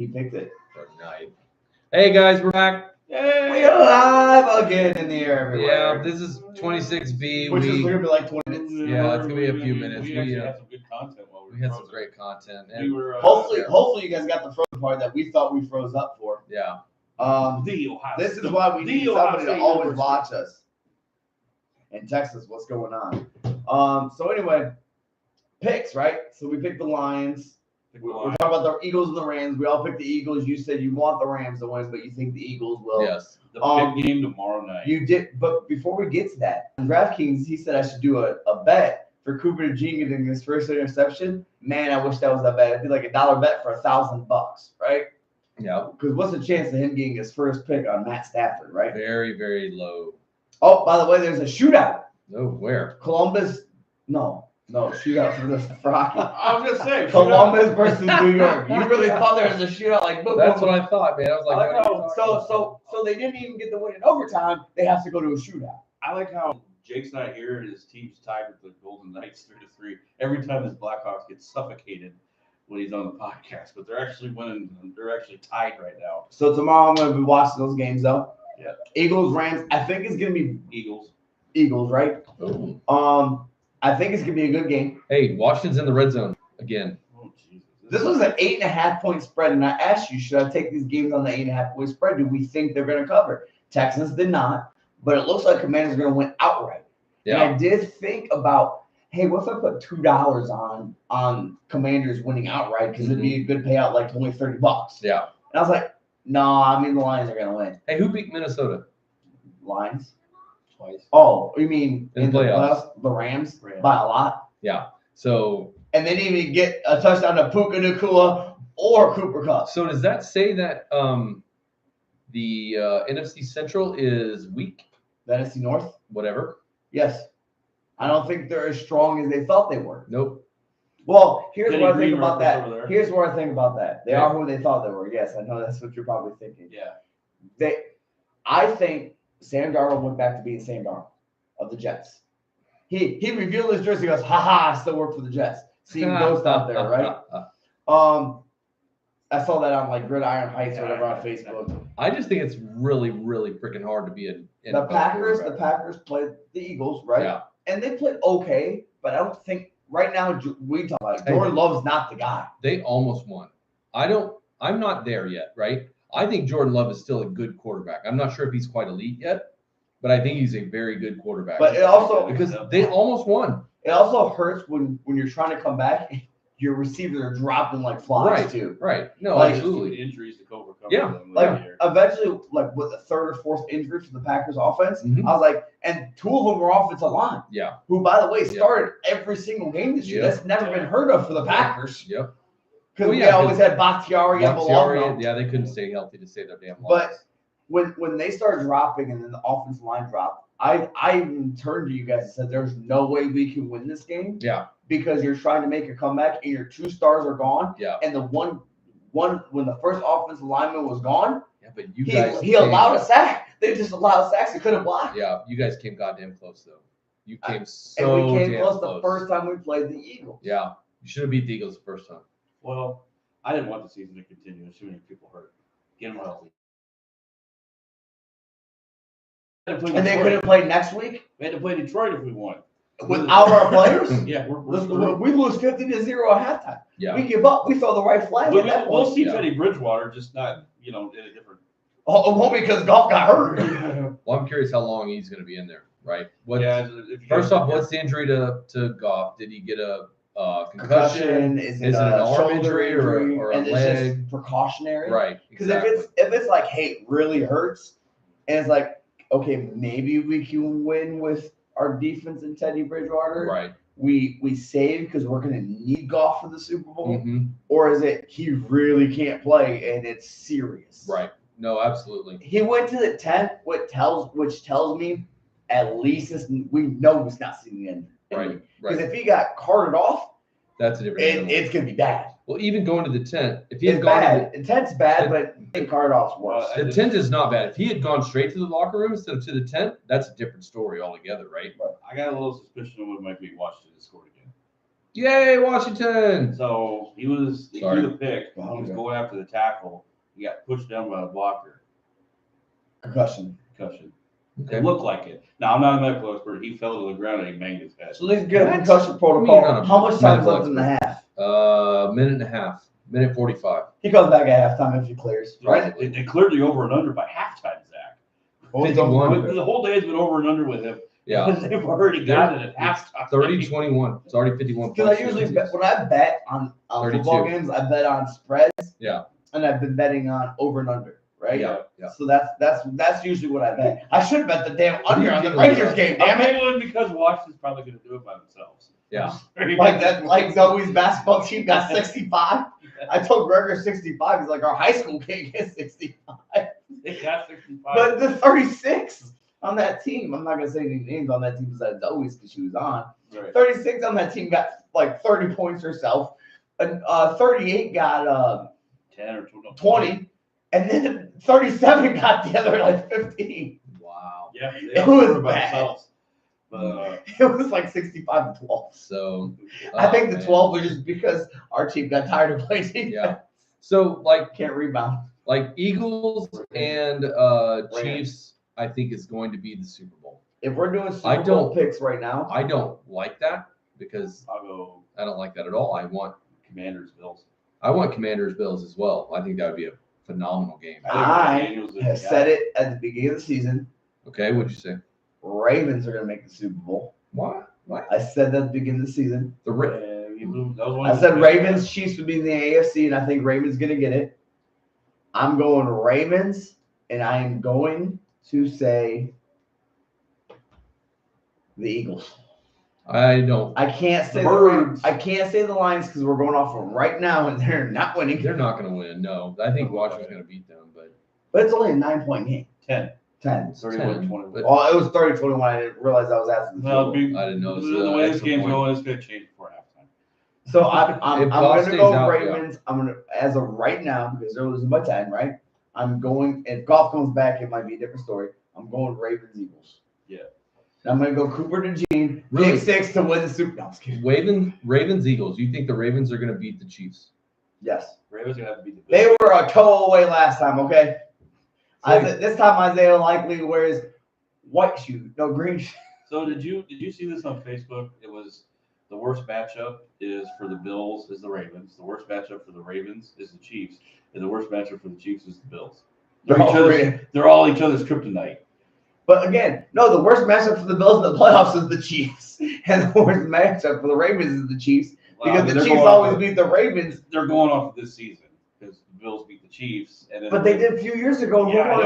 He picked it. Good night. Hey guys, we're back. Yay! We're live again in the air everywhere. Yeah, this is 26B. Which is literally like 20 minutes. Yeah, it's gonna be a few minutes. We actually had some good content while we had frozen. some great content. We were hopefully you guys got the frozen part that we thought we froze up for. Yeah. This is why we need somebody to always watch us and text us what's going on. So anyway, picks, right? So we picked the Lions. We're talking about the Eagles and the Rams. We all picked the Eagles. You said you want the Rams to win, but you think the Eagles will. Yes. The big game tomorrow night. You did, but before we get to that, on DraftKings, he said I should do a bet for Cooper DeJean getting his first interception. Man, I wish that was a bet. It'd be like $1 bet for $1,000, right? Yeah. Because what's the chance of him getting his first pick on Matt Stafford, right? Very, very low. Oh, by the way, there's a shootout. No, where? Columbus, no, shootout for hockey. I was gonna say Columbus versus New York. You really thought there was a shootout like boom? That's what I thought, man. I was like, so they didn't even get the win in overtime. They have to go to a shootout. I like how Jake's not here and his team's tied with the Golden Knights 3-3. Every time his Blackhawks get suffocated when he's on the podcast, but they're actually winning. They're actually tied right now. So tomorrow I'm going to be watching those games though. Yeah. Eagles, Rams. I think it's going to be Eagles, right? Ooh. I think it's going to be a good game. Hey, Washington's in the red zone again. Oh Jesus! This was an 8.5 point spread, and I asked you, should I take these games on the 8.5 point spread? Do we think they're going to cover? Texans did not, but it looks like Commanders are going to win outright. Yeah. And I did think about, hey, what if I put $2 on Commanders winning outright because it'd be a good payout, like only $30. Yeah. And I was like, no, I mean the Lions are going to win. Hey, who beat Minnesota? Lions. Twice. Oh, you mean In the playoffs? The Rams by a lot? Yeah. So. And they didn't even get a touchdown to Puka Nacua or Cooper Kupp. So does that say that the NFC Central is weak? The NFC North? Whatever. Yes. I don't think they're as strong as they thought they were. Nope. Well, here's Denny what I think Green about reference over that. there. Here's what I think about that. They Yeah. are who they thought they were. Yes, I know that's what you're probably thinking. Yeah. I think Sam Darnold went back to being Sam Darnold of the Jets. He revealed his jersey. He goes, I still work for the Jets. Seeing ghost out there, right? I saw that on like Gridiron Heights or whatever on Facebook. I just think it's really, really freaking hard to be an The Packers played the Eagles, right? Yeah. And they played okay, but I don't think right now we talk about it, Jordan Love's not the guy. They almost won. I'm not there yet, right? I think Jordan Love is still a good quarterback. I'm not sure if he's quite elite yet, but I think he's a very good quarterback. But it also because they almost won. It also hurts when you're trying to come back, your receivers are dropping like flies too. Right. No, like, absolutely. Injuries to overcome. Yeah. Like eventually, like with the third or fourth injury for the Packers offense, I was like, and two of them were offensive line. Yeah. Who, by the way, started every single game this year. That's never been heard of for the Packers. Yep. Because we always had Bakhtiari and Malone. Yeah, they couldn't stay healthy to save their damn lives. But when they started dropping and then the offensive line dropped, I even turned to you guys and said, "There's no way we can win this game." Yeah. Because you're trying to make a comeback and your two stars are gone. Yeah. And the one when the first offensive lineman was gone, yeah, but you guys he allowed a sack. They just allowed sacks. He couldn't block. Yeah, you guys came goddamn close though. You came so and we came damn close the first time we played the Eagles. Yeah, you should have beat the Eagles the first time. Well, I didn't want the season to continue. There's too many people hurt. Get them healthy. And they couldn't play next week? We had to play Detroit if we won. Without our players? Yeah, we lose 50-0 at halftime. Yeah. We give up. We throw the right flag. We'll see Teddy Bridgewater, just not, in a different. Oh, because Golf got hurt. Well, I'm curious how long he's going to be in there, right? First off, what's the injury to Goff? Did he get a concussion? Is it an arm injury or a and leg? It's just precautionary? Right. Because if it's like, hey, it really hurts, and it's like, okay, maybe we can win with our defense and Teddy Bridgewater. Right. We save because we're going to need Goff for the Super Bowl, Mm-hmm. or is it he really can't play and it's serious? Right. No, absolutely. He went to the 10th, which tells me at least we know he's not seeing the end. Right. Because if he got carted off, that's a different animal. It's going to be bad. Well, even going to the tent, if he It's had gone bad. The 10th's bad, but getting carted off's worse. the tent is not bad. If he had gone straight to the locker room instead of to the tent, that's a different story altogether, right? I got a little suspicion of what might be Washington scored again. Yay, Washington! So he was the pick. Wow, He was going after the tackle. He got pushed down by a blocker. Concussion. Okay. It looked like it. Now I'm not a medical expert. He fell to the ground and he banged his head. So let's get a concussion You're protocol. not a How much time is medical left in the half? Minute and a half. Minute 45. He comes back at halftime if he clears. Right? They cleared the over and under by halftime, Zach. 51. The whole day has been over and under with him. Yeah. They've already got it at halftime. 30-21. It's already 51. Because I usually bet, when I bet on football games, I bet on spreads. Yeah. And I've been betting on over and under. Right? Yeah. So that's usually what I bet. I should bet the damn under on the Rangers game, damn it. I'm because Washington's probably going to do it by themselves. Yeah. Like Zoe's basketball team got 65. I told Gregor 65. He's like, our high school can't get 65. They got 65. But the 36 on that team, I'm not gonna say any names on that team besides Zoe's because she was on. Right. 36 on that team got like 30 points herself. And 38 got 10 or 20. And then 37 got the other like 15. Wow. Yeah, It was bad. But, It was like 65-12. So I think the 12 was just because our team got tired of playing defense. Yeah. So like Can't rebound. like Eagles and Chiefs, I think is going to be the Super Bowl. If we're doing Super Bowl picks right now, I don't like that because I'll go I don't like that at all. I want Commanders-Bills. Commanders-Bills as well. I think that would be a phenomenal game. I have said it at the beginning of the season. Okay, what'd you say? Ravens are going to make the Super Bowl. What? I said that at the beginning of the season. I said Ravens, Chiefs would be in the AFC, and I think Ravens going to get it. I'm going Ravens, and I am going to say the Eagles. I don't. I can't say the Lions because we're going off of right now, and they're not winning. They're not going to win. No, I think Washington's going to beat them, but it's only a 9-point game. 10. 31-21. Oh, it was 30-21. I didn't realize I was asking. Well, I didn't know. The way this game's going, it's going to change before halftime. So I'm going to go out, Ravens. I'm going to, as of right now, because they're losing by 10, right? I'm going, if golf comes back, it might be a different story. I'm going Ravens Eagles. Yeah. And I'm going to go Cooper to Gene. Really? Pick 6 to win the Super Bowl. Ravens Eagles. You think the Ravens are going to beat the Chiefs? Yes. Ravens are going to have to beat the Bills. They were a toe away last time, okay? This time Isaiah likely wears white shoes, no green shoes. So did you see this on Facebook? It was the worst matchup is for the Bills is the Ravens. The worst matchup for the Ravens is the Chiefs. And the worst matchup for the Chiefs is the Bills. They're all each other's kryptonite. But again, no, the worst matchup for the Bills in the playoffs is the Chiefs. And the worst matchup for the Ravens is the Chiefs. Because the Chiefs always beat the Ravens. They're going off of this season because the Bills beat the Chiefs. But they did a few years ago.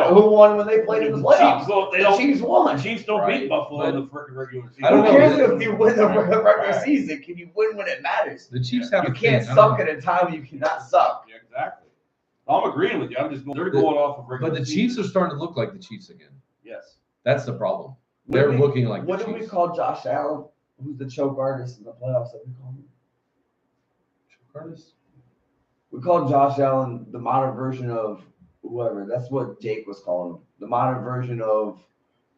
Who won when they played in the playoffs? The Chiefs won. The Chiefs don't beat Buffalo in the regular season. Who cares if you win the regular season? Can you win when it matters? The Chiefs have. You can't suck at a time you cannot suck. Yeah, exactly. I'm agreeing with you. I'm just they're going off of regular. But the Chiefs are starting to look like the Chiefs again. Yes. That's the problem. They're looking like the Chiefs. What do we call Josh Allen, who's the choke artist in the playoffs that we call him? Choke artist? We call Josh Allen the modern version of whoever. That's what Jake was calling him. The modern version of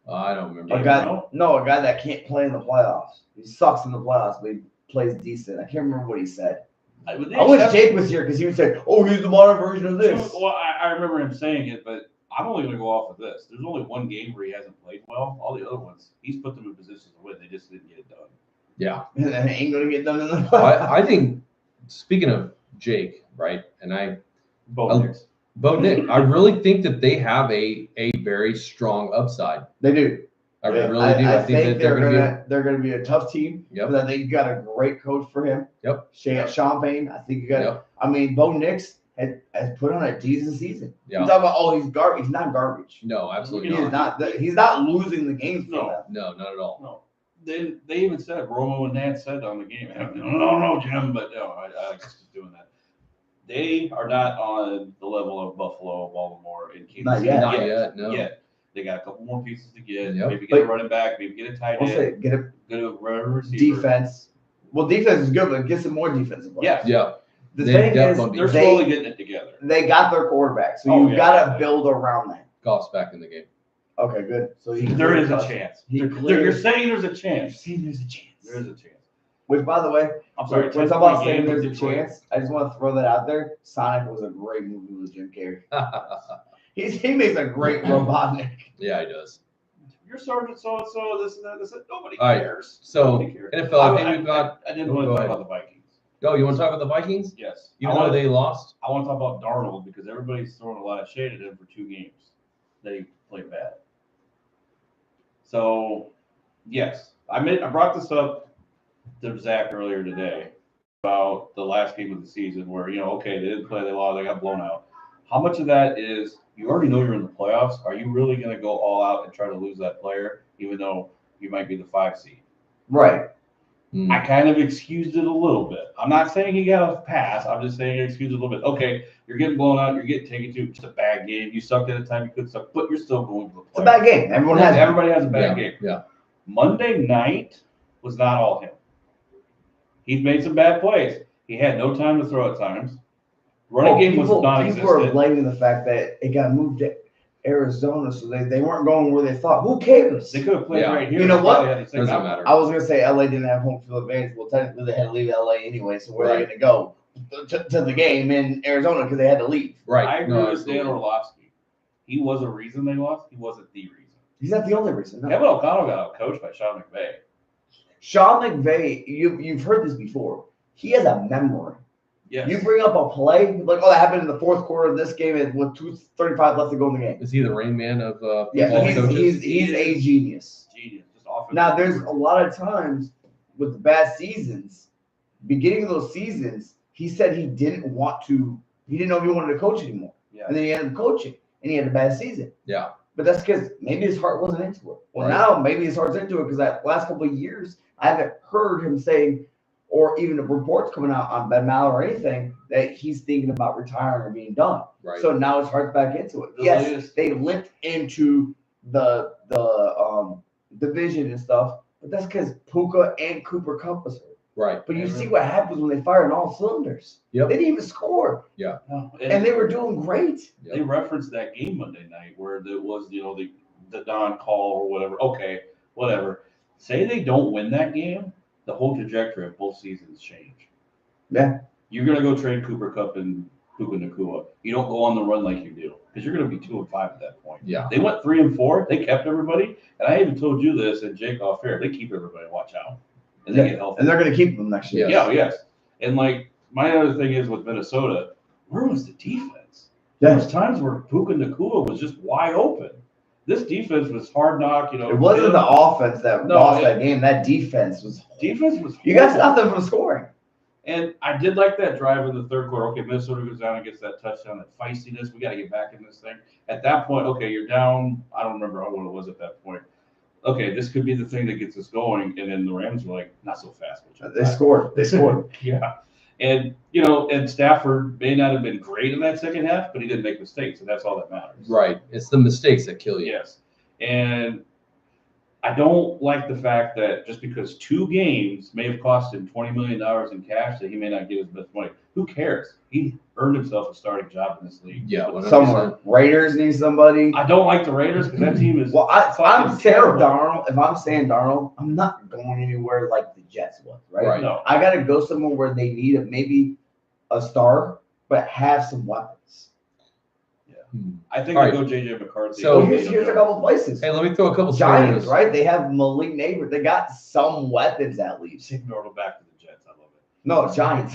I don't remember. a guy that can't play in the playoffs. He sucks in the playoffs, but he plays decent. I can't remember what he said. I wish Jake was here because he would say, "Oh, he's the modern version of this." Well, I remember him saying it, but I'm only going to go off of this. There's only one game where he hasn't played well. All the other ones, he's put them in positions to win. They just didn't get it done. Yeah. And it ain't going to get done in the playoffs. I think, speaking of Jake, right, and Bo Nick, I really think that they have a very strong upside. They do. I really do. I think that they're going to be a tough team. Yep. But I think you got a great coach for him. Yep. Sean Payne. I think you got. Yep. I mean, Bo Nix has put on a decent season. Yeah. You talk about he's garbage. He's not garbage. No, absolutely not. He's not losing the games for them. No, not at all. No. They even said Romo and Nance said on the game. No, Jim, but no, I just keep doing that. They are not on the level of Buffalo, Baltimore, and Kansas City. Not yet. No. Yet. They got a couple more pieces to get. Yep. Maybe get a running back. Maybe get a tight end. Get a receiver. Defense. Well, defense is good, but get some more defensive players. Yeah. The thing is, they're slowly getting it together. They got their quarterback, so you've got to build around that. Goff's back in the game. Okay, good. So there is a chance. You're saying there's a chance. You're saying there's a chance. There is a chance. Which, by the way, I'm sorry. we're talking about saying there's a chance. I just want to throw that out there. Sonic was a great movie with Jim Carrey. He makes a great Robotnik. Yeah, he does. You're Sergeant so-and-so, this and that, this and that. Nobody All right, cares. So, Nobody cares. NFL, I think we've got. I didn't want to talk about the Vikings. Oh, you want to talk about the Vikings? Yes. Even though they lost? I want to talk about Darnold because everybody's throwing a lot of shade at him for 2 games that he played bad. So, yes, I brought this up to Zach earlier today about the last game of the season where, okay, they didn't play, they lost, they got blown out. How much of that is you already know you're in the playoffs? Are you really going to go all out and try to lose that player, even though you might be the 5 seed? Right. I kind of excused it a little bit. I'm not saying he got a pass. I'm just saying excused it a little bit. Okay, you're getting blown out. You're getting taken to. It's a bad game. You sucked at a time you could suck, but you're still going to the playoffs. It's a bad game. Everybody has a bad game. Yeah. Monday night was not all him. He made some bad plays. He had no time to throw at times. Running game was non-existent. People are blaming the fact that it got moved to Arizona, so they weren't going where they thought. Who cares? They could have played right here. You know what? Doesn't matter. I was gonna say LA didn't have home field advantage. Well, technically they had to leave LA anyway. So where are they gonna go to the game in Arizona because they had to leave? Right. I agree with Dan Orlovsky. He was a reason they lost. He wasn't the reason. He's not the only reason. No. Kevin O'Connell got outcoached by Sean McVay. Sean McVay, you've heard this before. He has a memory. Yes. You bring up a play, like, that happened in the fourth quarter of this game with 2:35 left to go in the game. Is he the Rain Man of he's a genius. Genius. Just offensive. Now, there's a lot of times with the bad seasons, beginning of those seasons, he said he didn't know if he wanted to coach anymore. Yeah. And then he ended up coaching, and he had a bad season. Yeah. But that's because maybe his heart wasn't into it. Well, Right. now maybe his heart's into it because that last couple of years, I haven't heard him saying, or even the reports coming out on Ben Maller or anything, that he's thinking about retiring or being done. Right. So now his heart's back into it. They limped into the division and stuff, but that's because Puka and Cooper Kupp was hurt. Right. But you see what happens when they fire on all cylinders. Yep. They didn't even score. Yeah. No, and they were doing great. They referenced that game Monday night where there was, the Don call or whatever. Okay, whatever. Say they don't win that game, the whole trajectory of both seasons change. Yeah. You're going to go trade Cooper Kupp and Puka Nacua. You don't go on the run like you do because you're going to be 2-5 at that point. Yeah. They went 3-4. They kept everybody. And I even told you this, and Jake off air, they keep everybody. Watch out. And they get healthy. And they're going to keep them next year. Yeah, yes. And my other thing is with Minnesota, where was the defense? Yeah. There was times where Puka Nacua was just wide open. This defense was hard knock, It wasn't the offense that lost that game. That defense was. Defense was. You got to stop them from scoring. And I did like that drive in the third quarter. Okay, Minnesota goes down and gets that touchdown, that feistiness. We got to get back in this thing. At that point, okay, you're down. I don't remember what it was at that point. Okay, this could be the thing that gets us going. And then the Rams were like, not so fast. They scored. Yeah. And, and Stafford may not have been great in that second half, but he didn't make mistakes, and that's all that matters. Right. It's the mistakes that kill you. Yes. And I don't like the fact that just because 2 games may have cost him $20 million in cash that he may not get his best money. Who cares? He earned himself a starting job in this league. Yeah. Somewhere. Raiders need somebody. I don't like the Raiders because that team is. Well, I'm terrible. Darnold. If I'm saying Darnold, I'm not going anywhere like the Jets was, right? No. I got to go somewhere where they need maybe a star, but have some weapons. Yeah. I think I go J.J. McCarthy. So here's a couple places. Hey, let me throw a couple Giants, scenarios. right? They have Malik Neighbor. They got some weapons at least. Ignore back to the Jets. I love it. No, Giants.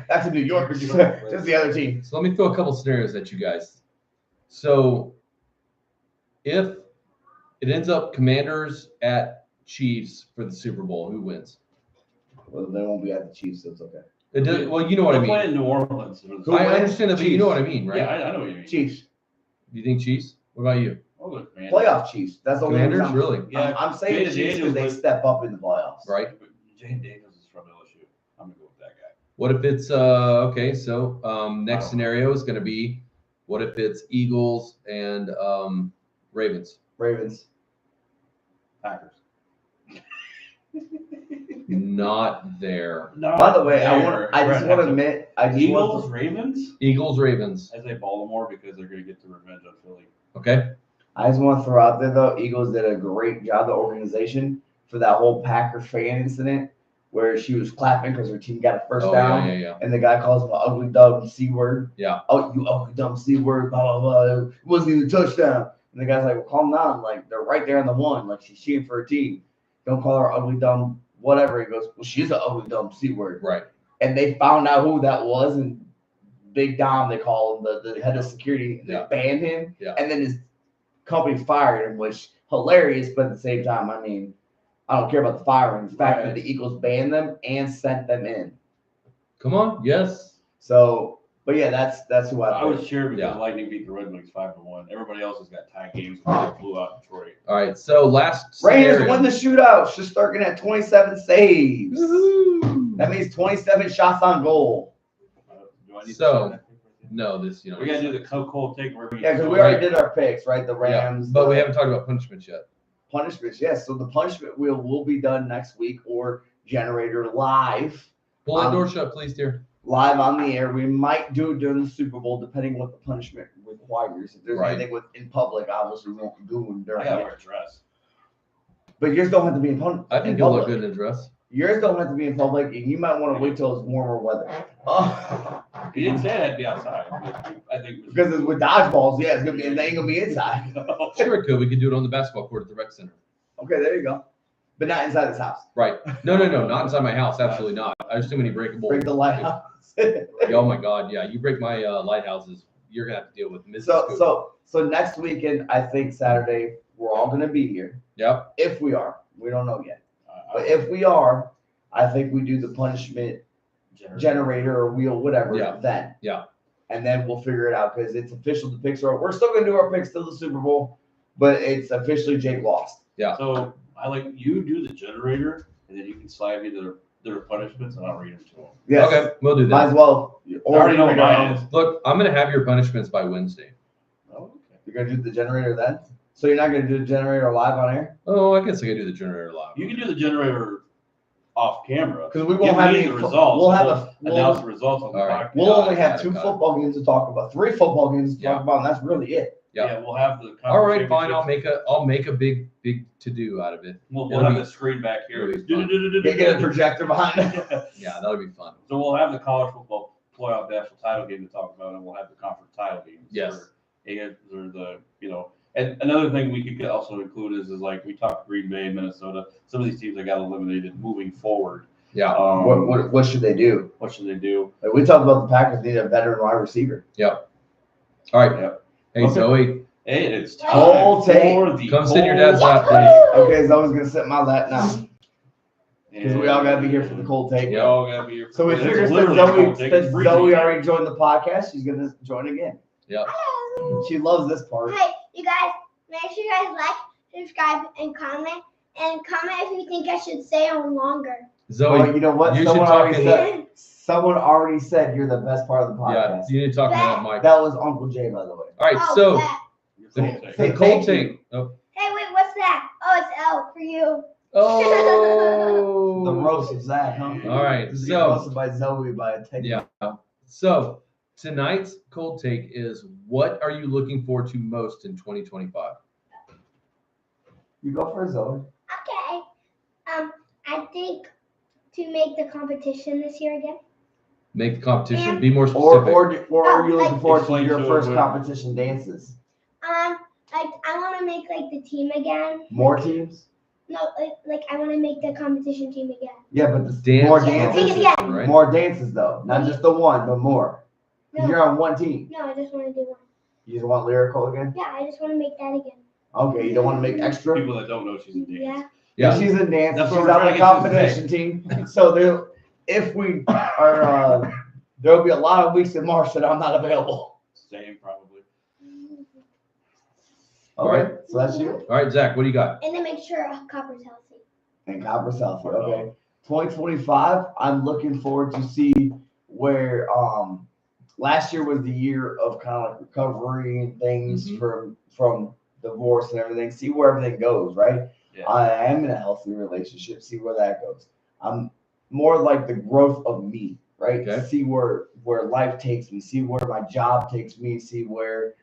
That's a New York. Just the other team. So let me throw a couple scenarios at you guys. So if it ends up Commanders at Chiefs for the Super Bowl, who wins? Well, they won't be at the Chiefs, so it's okay. It does, well, you know what I They're mean. playing in New Orleans. I understand that, but you know what I mean, right? Yeah, I know what you mean. Chiefs. Do you think Chiefs? What about you? Oh, look, man. Playoff Chiefs. That's the only Commanders, reason really? Yeah. I'm saying Jaden Chiefs because they Daniels step up in the playoffs. Right. Jaden Daniels is from LSU. I'm going to go with that guy. What if it's okay? So next scenario is going to be, what if it's Eagles and Ravens? Ravens. Packers. Not there. No. By the way, I just want to admit, Eagles, Ravens. Eagles, Ravens. I say Baltimore because they're going to get the revenge on Philly. Okay. I just want to throw out there though, Eagles did a great job, the organization, for that whole Packer fan incident. where she was clapping because her team got a first Oh, down. yeah. And the guy calls him an ugly, dumb C word. Yeah. Oh, you ugly, dumb C word, blah, blah, blah. It wasn't even a touchdown. And the guy's like, well, calm down. Like, they're right there on the one. Like, she's cheering for her team. Don't call her ugly, dumb, whatever. He goes, well, she's an ugly, dumb C word. Right. And they found out who that was. And Big Dom, they call him, the head of security. They banned him. Yeah. And then his company fired him, which hilarious. But at the same time, I mean, I don't care about the firing. The fact that the Eagles banned them and sent them in. Come on. Yes. So, but yeah, that's who I was cheering because the Lightning beat the Red Wings 5-1. Everybody else has got tie games. They blew out Detroit. All right. So last Rangers scenario. win the shootout. Shesterkin at 27 saves. Woo-hoo. That means 27 shots on goal. Do I need So- to No, this, we got to do the cold take. Yeah, because we already did our picks, right? The Rams. But we haven't talked about punishments yet. Punishments, yes. So the punishment wheel will be done next week or generator live. Pull that door shut, please, dear. Live on the air. We might do it during the Super Bowl, depending what the punishment requires. If there's anything in public, obviously we won't be doing during I got to it. wear a dress. But yours don't have to be in public. I think you'll look good in a dress. Yours don't have to be in public, and you might want to wait till it's warmer weather. You didn't say it had to be outside. I think Because it's with dodgeballs, yeah, it's gonna be. It ain't gonna be inside. Sure, it could. We could do it on the basketball court at the rec center. Okay, there you go. But not inside this house. Right. No, not inside my house. Absolutely not. There's too many breakable. Break the lighthouse. Oh my God, yeah. You break my lighthouses, you're gonna have to deal with Mrs. Cooper. So next weekend, I think Saturday, we're all gonna be here. Yep. If we are, we don't know yet. But if we are, I think we do the punishment generator or wheel, whatever. Then. Yeah. And then we'll figure it out because it's official. The picks are. We're still gonna do our picks till the Super Bowl, but it's officially Jake lost. Yeah. So I like you do the generator, and then you can slide me their punishments, and I'll read them to them. Yes. Okay, we'll do Might that. as well. I already know what mine is. Look, I'm gonna have your punishments by Wednesday. Oh, okay. You're gonna do the generator then? So you're not gonna do the generator live on air? Oh, I guess I could do the generator live. You can do the generator off camera Because we won't have any the results. We'll have announce the results on the All right. podcast. We'll only have got it, 2 got it. football games to talk about, 3 football games to talk about, and that's really it. Yeah. We'll have the. All right, fine. championships. I'll make a big to do out of it. We'll It'll have be- the screen back here. it'll be fun. They get a projector behind it. Yeah, that'll be fun. So we'll have the college football playoff national title game to talk about, and we'll have the conference title games. Yes. Or the and another thing we could also include is like we talked Green Bay, Minnesota. Some of these teams that got eliminated moving forward. Yeah. What should they do? What should they do? Like, we talked about the Packers need a veteran wide receiver. Yep. All right. Yep. Hey, Okay. Zoe, Hey, it's time Cold take. for the come sit in your cold dad's lap, take. please. Okay, Zoe's gonna sit in my lap now because we all gotta be here for the cold take. We all gotta be here. So we It's figured literally since a cold take. It's Zoe freezing. already joined the podcast, she's gonna join again. Yep. She loves this part. Hey, you guys, make sure you guys like, subscribe, and comment. And comment if you think I should stay on longer. Zoe, Well, you know what? you Someone should talk already in said. Someone already said you're the best part of the yeah, podcast. you need to talk to that mic. That was Uncle Jay, by the way. All right, Oh, so yeah. the, Cold take. Say the cold thank you. take. Oh. Hey, wait, what's that? Oh, it's L for you. Oh. The roast of Zach, huh? All right, This is so- roasted by Zoe by a take. Yeah. So tonight's cold take is: what are you looking forward to most in 2025? You go first, Zoe. Okay. I think to make the competition this year again. Make the competition. And- Be more Or specific. are you looking forward to Explain your to first it. competition dances? Like I want to make like the team again. More teams? No, like I want to make the competition team again. Yeah, but the Dance more Yeah, dances. take it again. right? More dances though, not just the one, but more. 'Cause No, you're on one team. no, I just want to do one. You just want lyrical again? Yeah, I just want to make that again. Okay, you don't want to make extra? People that don't know she's a dance. Yeah. Yeah. She's a dance. That's She's what we're on trying the to get you competition team. So there, if we are, there'll be a lot of weeks in March that I'm not available. Same probably. Okay, so that's you. All right, Zach, what do you got? And then make sure Copper's healthy. And Copper's healthy. Okay. 2025, I'm looking forward to see where last year was the year of kind of like recovery and things Mhm. from divorce and everything. See where everything goes, right? Yeah. I am in a healthy relationship. See where that goes. I'm more like the growth of me, right? Okay. See where life takes me. See where my job takes me. See where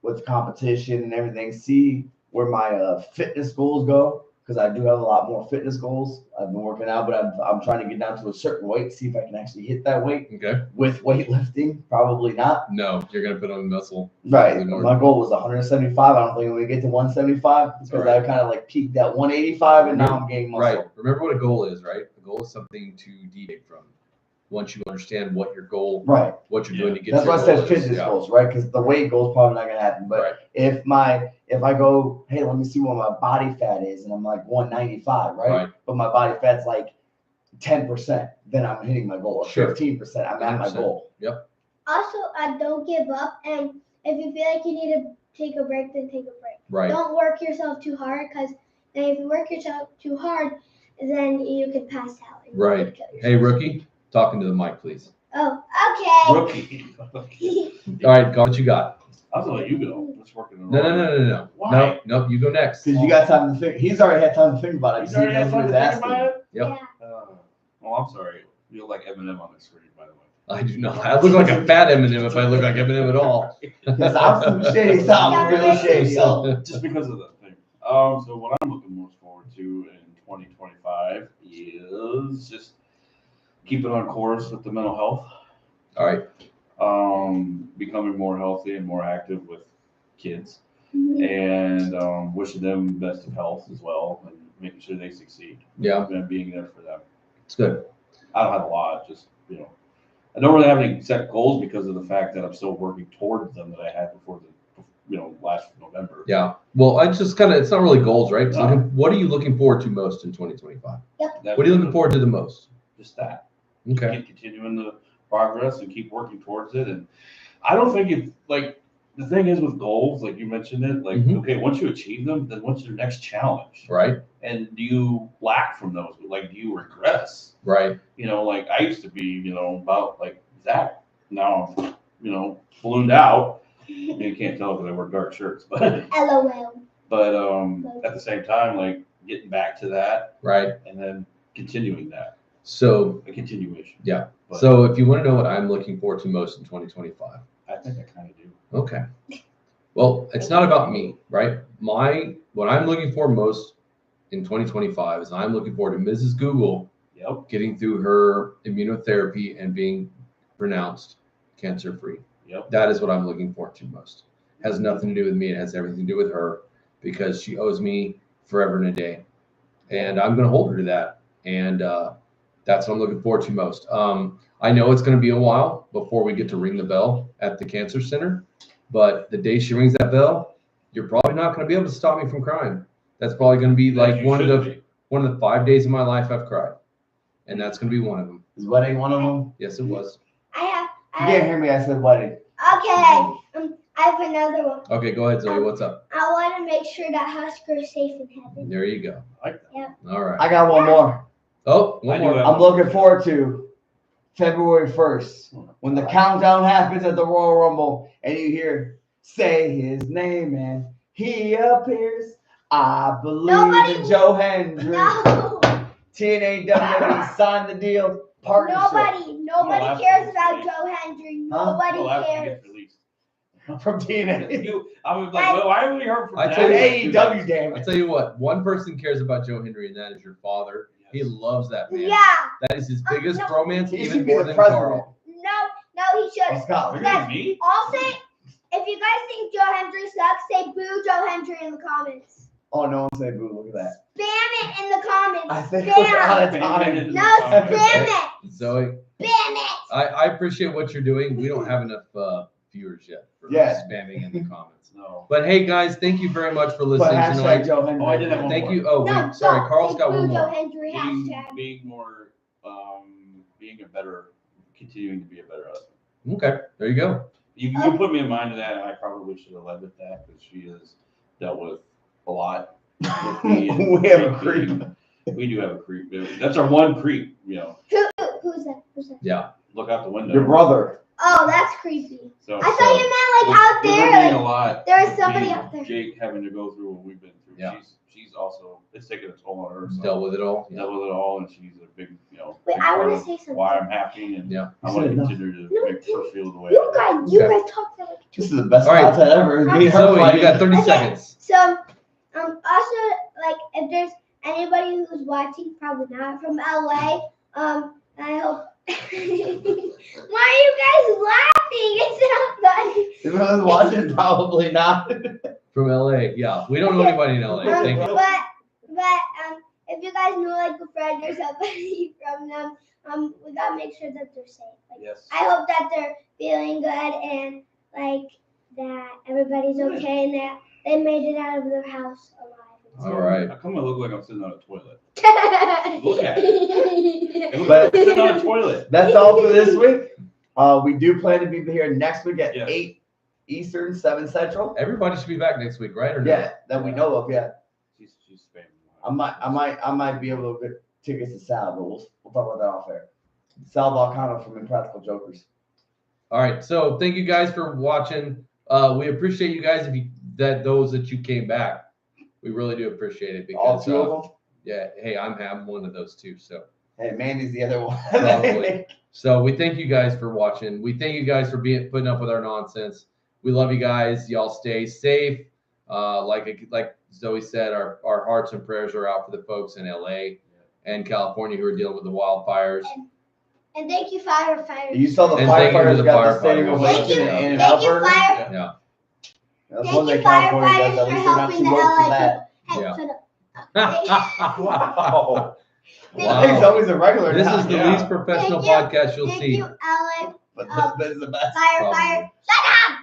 with competition and everything. See where my fitness goals go. because I do have a lot more fitness goals. I've been working out, but I'm trying to get down to a certain weight, see if I can actually hit that weight. Okay. With weightlifting, probably not. No, you're gonna put on muscle. Right. My goal was 175. I don't think I'm gonna get to 175 because I kind of like peaked at 185, and now I'm gaining muscle. Right. Remember what a goal is, right? A goal is something to deviate from. Once you understand what your goal, right, what you're doing to get. That's why I said fitness goals, right? Because the weight goal is probably not gonna happen. But if I go, hey, let me see what my body fat is, and I'm like 195, right? But my body fat's like 10%, then I'm hitting my goal. Or 15%, I'm at my goal. Yep. Also, don't give up, and if you feel like you need to take a break, then take a break. Right. Don't work yourself too hard, because then if you work yourself too hard, then you could pass out. Right. Hey, rookie, talking to the mic, please. Oh, okay. Rookie. All right, go. What you got? I was gonna let you go. Let's work in the No. Why? Nope. You go next. Because you got time to think. He's already had time to think about it. He's already had time to think about it? Yep. Oh, I'm sorry. You look like Eminem on the screen, by the way. I do not. I look like a fat Eminem if I look like Eminem at all. Because I'm some shady. I'm really shady. Just because of that thing. So what I'm looking most forward to in 2025 is just keeping on course with the mental health. All right. Becoming more healthy and more active with kids, and wishing them best of health as well, and making sure they succeed. Yeah. And being there for them. It's good. I don't have a lot, just, I don't really have any set goals because of the fact that I'm still working towards them that I had before last November. Yeah. Well, I just it's not really goals, right? No. What are you looking forward to most in 2025? Yep. What are you looking forward to the most? Just that. Okay. Keep continuing the progress and keep working towards it. And I don't think it's the thing is with goals, like you mentioned it, okay, once you achieve them, then what's your next challenge? Right. And do you lack from those? Do you regress? Right. I used to be, about like that. Now I'm, ballooned out. You can't tell because I wear dark shirts, but LOL. But at the same time, getting back to that. Right. And then continuing that. So a continuation. Yeah. But, so if you want to know what I'm looking forward to most in 2025. I think I kind of do. Okay. Well, it's not about me, right? What I'm looking for most in 2025 is I'm looking forward to Mrs. Google getting through her immunotherapy and being pronounced cancer-free. Yep. That is what I'm looking forward to most. It has nothing to do with me. It has everything to do with her because she owes me forever and a day. And I'm going to hold her to that. And that's what I'm looking forward to most. I know it's going to be a while before we get to ring the bell at the cancer center, but the day she rings that bell, you're probably not going to be able to stop me from crying. That's probably going to be one of the 5 days of my life I've cried, and that's going to be one of them. Is wedding one of them? Yes, it was. You can't hear me. I said wedding. Okay. I have another one. Okay, go ahead, Zoe. What's up? I want to make sure that Husker is safe in heaven. There you go. I like that. Yeah. All right. I got one more. Oh, one more. I'm looking forward to February 1st when the countdown happens at the Royal Rumble and you hear say his name and he appears. I believe in Joe Hendry. No. TNA WWE signed the deal. Partnership. Nobody cares about Joe Hendry. Nobody cares. From TNA. I was like, well, why haven't we heard from AEW, damn it. I tell you what, one person cares about Joe Hendry, and that is your father. He loves that man. Yeah. That is his biggest romance, he even more than Carl. No, he should. Me? Also, if you guys think Joe Hendry sucks, say boo Joe Hendry in the comments. Oh, no one say boo. Look at that. Spam it in the comments. I think we're out of time. No, spam it. Zoe. Spam it. I appreciate what you're doing. We don't have enough viewers yet for spamming in the comments. No. But hey, guys, thank you very much for listening tonight. Joe Hendry. Oh, I did have one Thank more. you. Oh, No, wait, sorry. Carl's got one Joe more. Hendry hashtag. Being more, continuing to be a better husband. Okay, there you go. You put me in mind of that, and I probably should have led with that because she has dealt with a lot. With me and we have a creep. We do have a creep. That's our one creep, Who's that? Yeah. Look out the window. Your brother. Oh, that's creepy. So, I thought you meant out there. We're being a lot. There was somebody out there. Jake having to go through what we've been through. Yeah. She's also, it's taken a toll on her. So Dealt with it all. Dealt with it all, and she's a big, Wait, I want to say something. why I'm happy, and I want to continue to make her feel the way. You guys talk that way. This is the best All right. content ever. Zoe, you got 30 seconds. So, also, if there's anybody who's watching, probably not from LA. I hope. Why are you guys laughing? It's not funny. If I was watching, probably not. From LA, yeah. We don't know anybody in LA. Thank you. But if you guys know like a friend or somebody from them, we gotta make sure that they're safe. Like, Yes. I hope that they're feeling good and like that everybody's okay and that they made it out of their house alive. All right. How come I look like I'm sitting on a toilet? Look at it. It looks like I'm sitting on a toilet. That's all for this week. We do plan to be here next week at Yes. 8 Eastern, 7 Central. Everybody should be back next week, right? Or no? Yeah, that we know of. Yeah, She's spamming. I might be able to get tickets to Sal, but we'll talk about that off air. Sal Volcano from Impractical Jokers. All right. So thank you guys for watching. We appreciate you guys those that you came back. We really do appreciate it All because 2 of them. yeah. Hey, I'm one of those too. So Hey, Mandy's the other one. probably. So we thank you guys for watching. We thank you guys for putting up with our nonsense. We love you guys. Y'all stay safe. Like Zoe said, our hearts and prayers are out for the folks in LA and California who are dealing with the wildfires. And thank you, firefighters. You saw the And thank you to firefighters the got the standing firefighters. ovation Thank you. in Thank you, Alberta. fire. Yeah. That's Thank one you, that California does. firefighters, At for least they're not helping too the woke for LA that. Hey, Yeah. shut up. Wow. Wow. He's always a regular. This now. is the Yeah. least professional Thank podcast you'll Thank see. you, LA But this is the best. Fire. Shut up!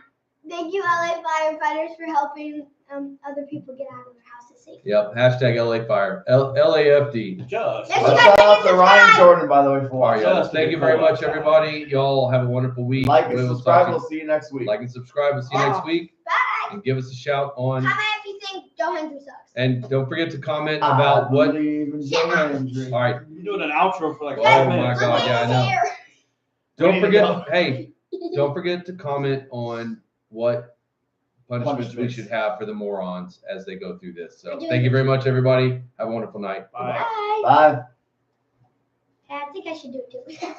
Thank you, LA firefighters, for helping other people get out of their houses safely. Yep. Hashtag LA Fire. LAFD. Just. Yes, Let's you guys shout out can to Ryan subscribe. Jordan, by the way, for All right, watching. y'all. Just Thank you be very cool. much, everybody. Y'all have a wonderful week. Like and We will subscribe. talk We'll to see you next week. Like and subscribe. We'll see you next week. Bye. And give us a shout on. Comment if you think Joe Hendry sucks. And don't forget to comment I about what. believe in Joe Hendry. All right. You're doing an outro for like Oh 5 my minutes. God, yeah, I know. Hair. Don't We need to forget. go. Hey, don't forget to comment on what punishments we Punishments. should have for the morons as they go through this. So We're doing thank you it. very much, everybody. Have a wonderful night. Bye. Bye. Bye. I think I should do it too.